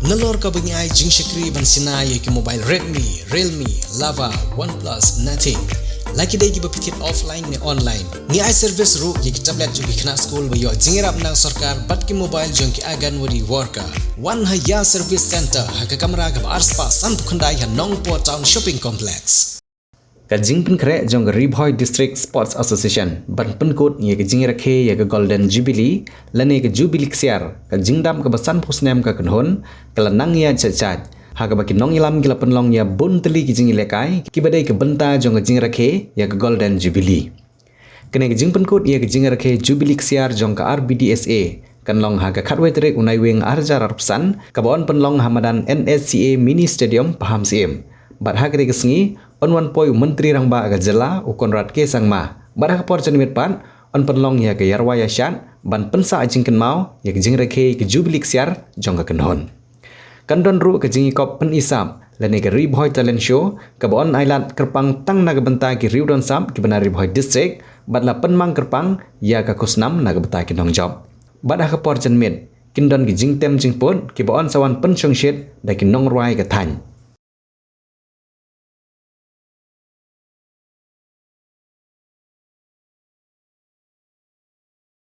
Nalor ka bengi ai jing shakri ban sinai ki mobile Redmi, Realme, Lava, OnePlus, Nothing. Laki dai ki bapikit offline ni online. Ni ai service ru ki tablet ju bikna school bayo jingirap nang sarkar bat ki mobile jong ki agan wadi worker. One Haya Service Center haka kamera ka arspa san khundai ha Nongpo Town Shopping Complex. Ka jingpin kre jong Ribhoi District Sports Association ban penkut ye ka jingira khe ye ka Golden Jubilee lane ka Jubilee ksiar ka jingdam ka basan pusnem ka kanhon kala nang ya chachat ha ka baki nong ilam gila penlong ya bun teli ki jingi lekai ki badai ka benta jong ka jingira khe ye ka Golden Jubilee kene ka jingpin kut ye ka jingira khe Jubilee ksiar jong ka RBDSA kanlong ha ka khatwai trek unai wing arjar arpsan ka bon penlong hamadan NSCA Mini Stadium paham sim bat ha ka sengi onwan poi menteri rangba aga jela ukonrat ke sangma barah por janmit pan on penlong ya ke yarwaya shan ban pensa ajingken mau ya ke jingre ke Jubilee ksiar jong ka kanhon kandon ru ke jingi kop pen isam lane ke Ribhoi talent show ke bon island kerpang tang naga benta ki riudon sam ki benar Ribhoi district bat la penmang kerpang ya ka kusnam naga benta ki nong job barah ka por janmit kindon ki jingtem jingpon ki bon sawan pen chongshit da ki nong rwai ka than